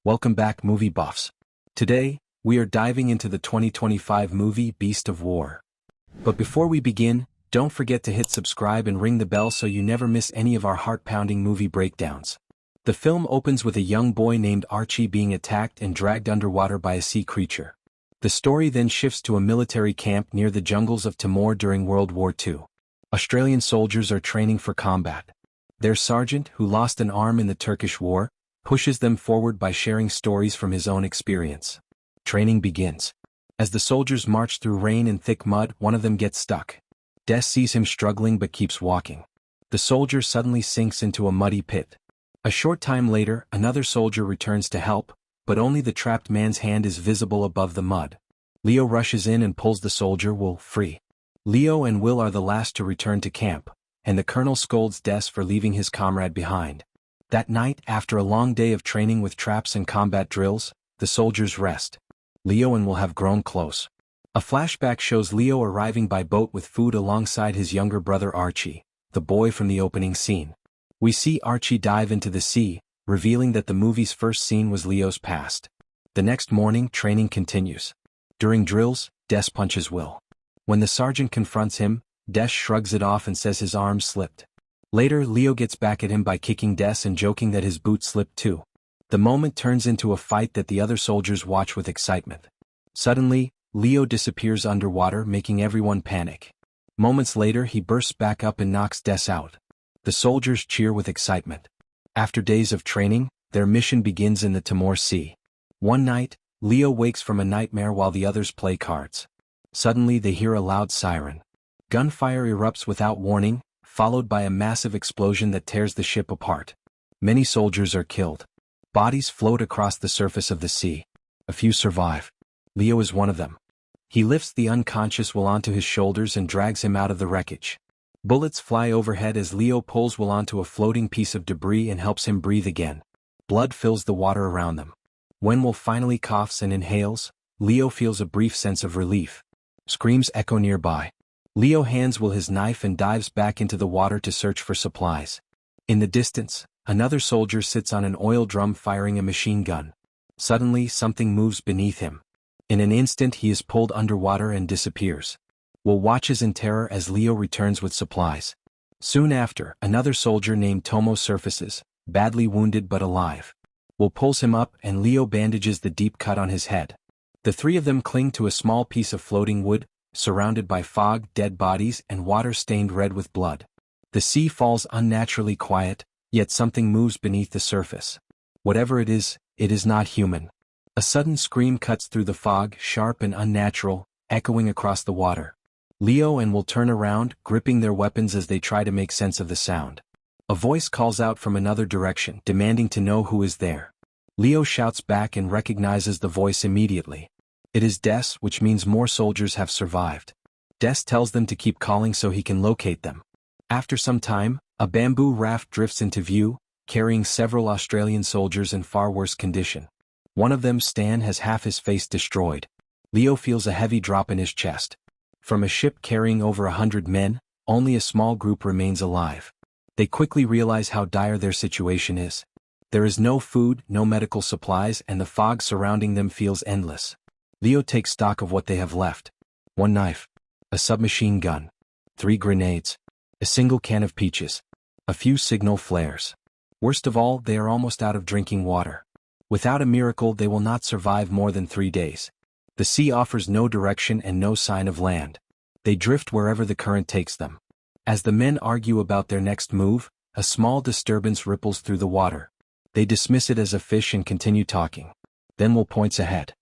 Welcome back, movie buffs. Today, we are diving into the 2025 movie Beast of War. But before we begin, don't forget to hit subscribe and ring the bell so you never miss any of our heart-pounding movie breakdowns. The film opens with a young boy named Archie being attacked and dragged underwater by a sea creature. The story then shifts to a military camp near the jungles of Timor during World War II. Australian soldiers are training for combat. Their sergeant, who lost an arm in the Turkish War, pushes them forward by sharing stories from his own experience. Training begins. As the soldiers march through rain and thick mud, one of them gets stuck. Des sees him struggling but keeps walking. The soldier suddenly sinks into a muddy pit. A short time later, another soldier returns to help, but only the trapped man's hand is visible above the mud. Leo rushes in and pulls the soldier Will free. Leo and Will are the last to return to camp, and the colonel scolds Des for leaving his comrade behind. That night, after a long day of training with traps and combat drills, the soldiers rest. Leo and Will have grown close. A flashback shows Leo arriving by boat with food alongside his younger brother Archie, the boy from the opening scene. We see Archie dive into the sea, revealing that the movie's first scene was Leo's past. The next morning, training continues. During drills, Des punches Will. When the sergeant confronts him, Des shrugs it off and says his arm slipped. Later, Leo gets back at him by kicking Des and joking that his boot slipped too. The moment turns into a fight that the other soldiers watch with excitement. Suddenly, Leo disappears underwater, making everyone panic. Moments later, he bursts back up and knocks Des out. The soldiers cheer with excitement. After days of training, their mission begins in the Timor Sea. One night, Leo wakes from a nightmare while the others play cards. Suddenly, they hear a loud siren. Gunfire erupts without warning, followed by a massive explosion that tears the ship apart. Many soldiers are killed. Bodies float across the surface of the sea. A few survive. Leo is one of them. He lifts the unconscious Will onto his shoulders and drags him out of the wreckage. Bullets fly overhead as Leo pulls Will onto a floating piece of debris and helps him breathe again. Blood fills the water around them. When Will finally coughs and inhales, Leo feels a brief sense of relief. Screams echo nearby. Leo hands Will his knife and dives back into the water to search for supplies. In the distance, another soldier sits on an oil drum firing a machine gun. Suddenly, something moves beneath him. In an instant, he is pulled underwater and disappears. Will watches in terror as Leo returns with supplies. Soon after, another soldier named Tomo surfaces, badly wounded but alive. Will pulls him up and Leo bandages the deep cut on his head. The three of them cling to a small piece of floating wood, surrounded by fog, dead bodies, and water stained red with blood. The sea falls unnaturally quiet, yet something moves beneath the surface. Whatever it is not human. A sudden scream cuts through the fog, sharp and unnatural, echoing across the water. Leo and Will turn around, gripping their weapons as they try to make sense of the sound. A voice calls out from another direction, demanding to know who is there. Leo shouts back and recognizes the voice immediately. It is Des, which means more soldiers have survived. Des tells them to keep calling so he can locate them. After some time, a bamboo raft drifts into view, carrying several Australian soldiers in far worse condition. One of them, Stan, has half his face destroyed. Leo feels a heavy drop in his chest. From a ship carrying over 100 men, only a small group remains alive. They quickly realize how dire their situation is. There is no food, no medical supplies, and the fog surrounding them feels endless. Leo takes stock of what they have left. One knife. A submachine gun. 3 grenades. A single can of peaches. A few signal flares. Worst of all, they are almost out of drinking water. Without a miracle, they will not survive more than 3 days. The sea offers no direction and no sign of land. They drift wherever the current takes them. As the men argue about their next move, a small disturbance ripples through the water. They dismiss it as a fish and continue talking. Then Will points ahead.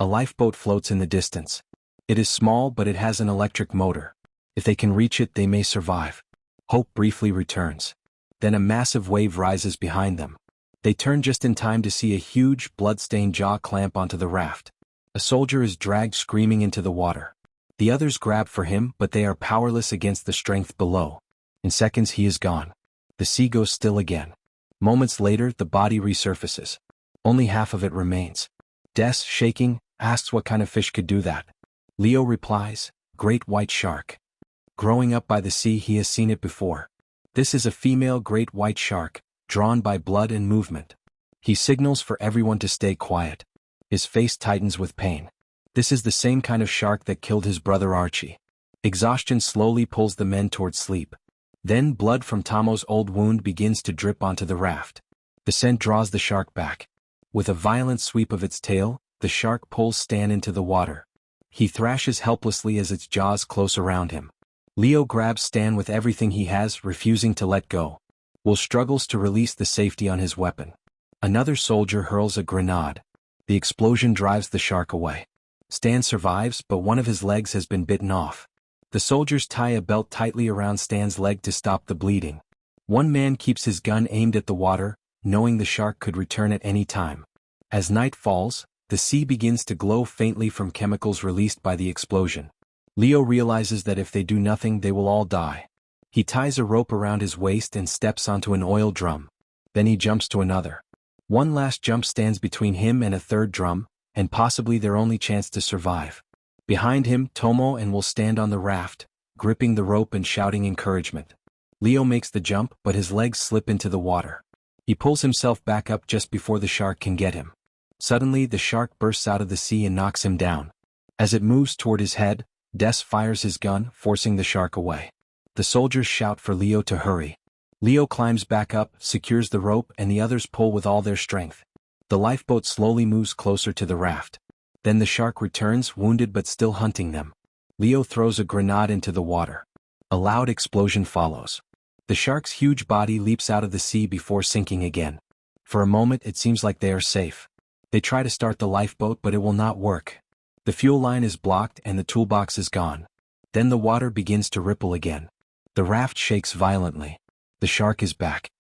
A lifeboat floats in the distance. It is small, but it has an electric motor. If they can reach it, they may survive. Hope briefly returns. Then a massive wave rises behind them. They turn just in time to see a huge, blood-stained jaw clamp onto the raft. A soldier is dragged screaming into the water. The others grab for him, but they are powerless against the strength below. In seconds, he is gone. The sea goes still again. Moments later, the body resurfaces. Only half of it remains. Des, shaking, asks what kind of fish could do that. Leo replies, great white shark. Growing up by the sea, he has seen it before. This is a female great white shark, drawn by blood and movement. He signals for everyone to stay quiet. His face tightens with pain. This is the same kind of shark that killed his brother Archie. Exhaustion slowly pulls the men towards sleep. Then blood from Tomo's old wound begins to drip onto the raft. The scent draws the shark back. With a violent sweep of its tail, the shark pulls Stan into the water. He thrashes helplessly as its jaws close around him. Leo grabs Stan with everything he has, refusing to let go. Will struggles to release the safety on his weapon. Another soldier hurls a grenade. The explosion drives the shark away. Stan survives, but one of his legs has been bitten off. The soldiers tie a belt tightly around Stan's leg to stop the bleeding. One man keeps his gun aimed at the water, knowing the shark could return at any time. As night falls, the sea begins to glow faintly from chemicals released by the explosion. Leo realizes that if they do nothing they will all die. He ties a rope around his waist and steps onto an oil drum. Then he jumps to another. One last jump stands between him and a third drum, and possibly their only chance to survive. Behind him, Tomo and will stand on the raft, gripping the rope and shouting encouragement. Leo makes the jump, but his legs slip into the water. He pulls himself back up just before the shark can get him. Suddenly, the shark bursts out of the sea and knocks him down. As it moves toward his head, Des fires his gun, forcing the shark away. The soldiers shout for Leo to hurry. Leo climbs back up, secures the rope, and the others pull with all their strength. The lifeboat slowly moves closer to the raft. Then the shark returns, wounded but still hunting them. Leo throws a grenade into the water. A loud explosion follows. The shark's huge body leaps out of the sea before sinking again. For a moment it seems like they are safe. They try to start the lifeboat, but it will not work. The fuel line is blocked and the toolbox is gone. Then the water begins to ripple again. The raft shakes violently. The shark is back.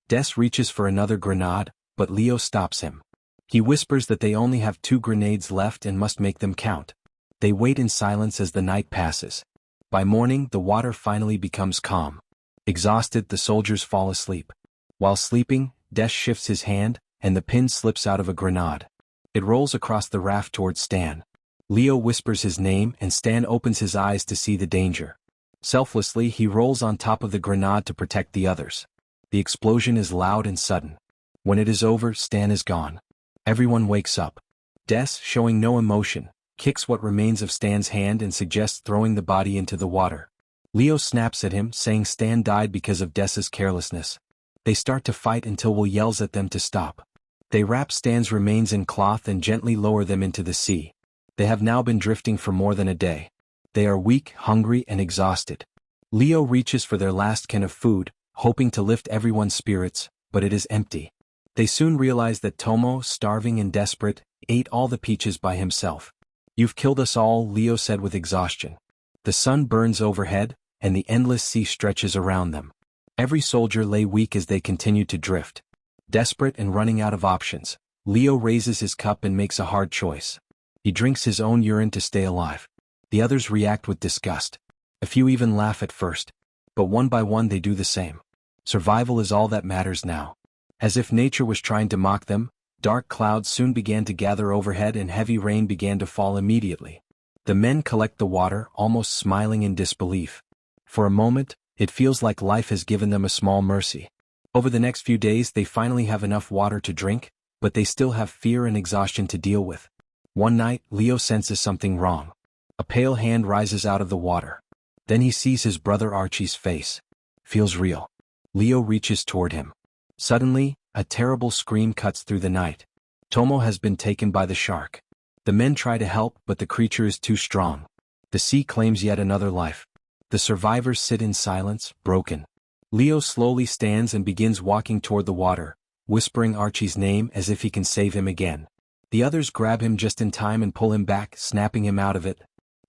Des reaches for another grenade, but Leo stops him. He whispers that they only have 2 grenades left and must make them count. They wait in silence as the night passes. By morning, the water finally becomes calm. Exhausted, the soldiers fall asleep. While sleeping, Des shifts his hand, and the pin slips out of a grenade. It rolls across the raft towards Stan. Leo whispers his name and Stan opens his eyes to see the danger. Selflessly, he rolls on top of the grenade to protect the others. The explosion is loud and sudden. When it is over, Stan is gone. Everyone wakes up. Des, showing no emotion, kicks what remains of Stan's hand and suggests throwing the body into the water. Leo snaps at him, saying Stan died because of Des's carelessness. They start to fight until Will yells at them to stop. They wrap Stan's remains in cloth and gently lower them into the sea. They have now been drifting for more than a day. They are weak, hungry, and exhausted. Leo reaches for their last can of food, hoping to lift everyone's spirits, but it is empty. They soon realize that Tomo, starving and desperate, ate all the peaches by himself. "You've killed us all," Leo said with exhaustion. The sun burns overhead, and the endless sea stretches around them. Every soldier lay weak as they continued to drift. Desperate and running out of options, Leo raises his cup and makes a hard choice. He drinks his own urine to stay alive. The others react with disgust. A few even laugh at first. But one by one they do the same. Survival is all that matters now. As if nature was trying to mock them, dark clouds soon began to gather overhead and heavy rain began to fall immediately. The men collect the water, almost smiling in disbelief. For a moment, it feels like life has given them a small mercy. Over the next few days they finally have enough water to drink, but they still have fear and exhaustion to deal with. One night, Leo senses something wrong. A pale hand rises out of the water. Then he sees his brother Archie's face. Feels real. Leo reaches toward him. Suddenly, a terrible scream cuts through the night. Tomo has been taken by the shark. The men try to help, but the creature is too strong. The sea claims yet another life. The survivors sit in silence, broken. Leo slowly stands and begins walking toward the water, whispering Archie's name as if he can save him again. The others grab him just in time and pull him back, snapping him out of it.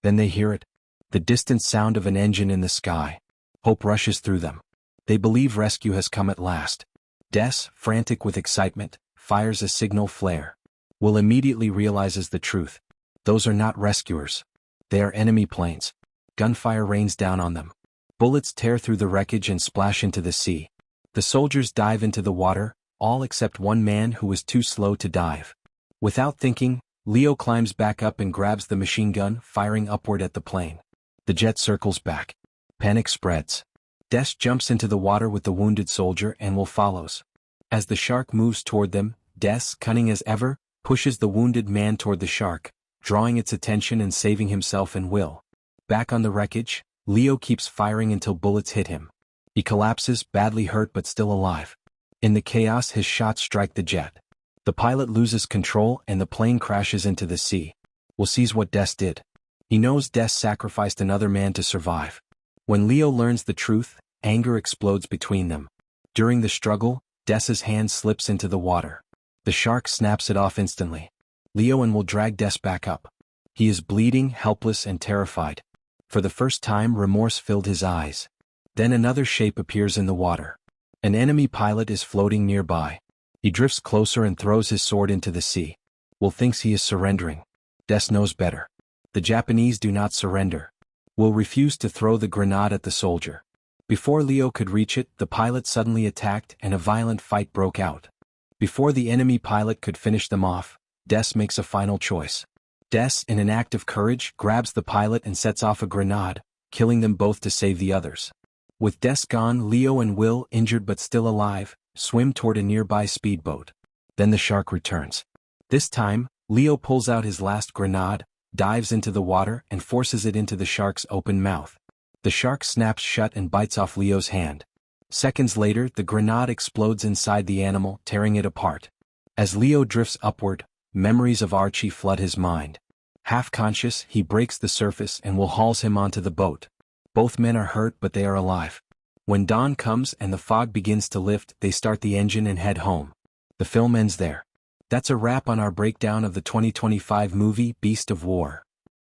Then they hear it. The distant sound of an engine in the sky. Hope rushes through them. They believe rescue has come at last. Des, frantic with excitement, fires a signal flare. Will immediately realizes the truth. Those are not rescuers. They are enemy planes. Gunfire rains down on them. Bullets tear through the wreckage and splash into the sea. The soldiers dive into the water, all except one man who was too slow to dive. Without thinking, Leo climbs back up and grabs the machine gun, firing upward at the plane. The jet circles back. Panic spreads. Des jumps into the water with the wounded soldier and Will follows. As the shark moves toward them, Des, cunning as ever, pushes the wounded man toward the shark, drawing its attention and saving himself and Will. Back on the wreckage, Leo keeps firing until bullets hit him. He collapses, badly hurt but still alive. In the chaos, his shots strike the jet. The pilot loses control and the plane crashes into the sea. Will sees what Des did. He knows Des sacrificed another man to survive. When Leo learns the truth, anger explodes between them. During the struggle, Des's hand slips into the water. The shark snaps it off instantly. Leo and Will drag Des back up. He is bleeding, helpless and terrified. For the first time, remorse filled his eyes. Then another shape appears in the water. An enemy pilot is floating nearby. He drifts closer and throws his sword into the sea. Will thinks he is surrendering. Des knows better. The Japanese do not surrender. Will refused to throw the grenade at the soldier. Before Leo could reach it, the pilot suddenly attacked and a violent fight broke out. Before the enemy pilot could finish them off, Des makes a final choice. Des, in an act of courage, grabs the pilot and sets off a grenade, killing them both to save the others. With Des gone, Leo and Will, injured but still alive, swim toward a nearby speedboat. Then the shark returns. This time, Leo pulls out his last grenade, dives into the water and forces it into the shark's open mouth. The shark snaps shut and bites off Leo's hand. Seconds later, the grenade explodes inside the animal, tearing it apart. As Leo drifts upward, memories of Archie flood his mind. Half-conscious, he breaks the surface and Will hauls him onto the boat. Both men are hurt but they are alive. When dawn comes and the fog begins to lift, they start the engine and head home. The film ends there. That's a wrap on our breakdown of the 2025 movie Beast of War.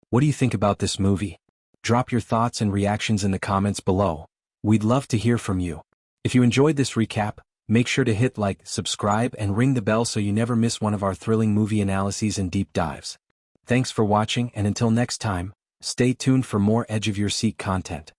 What do you think about this movie? Drop your thoughts and reactions in the comments below. We'd love to hear from you. If you enjoyed this recap, make sure to hit like, subscribe and ring the bell so you never miss one of our thrilling movie analyses and deep dives. Thanks for watching and until next time, stay tuned for more edge of your seat content.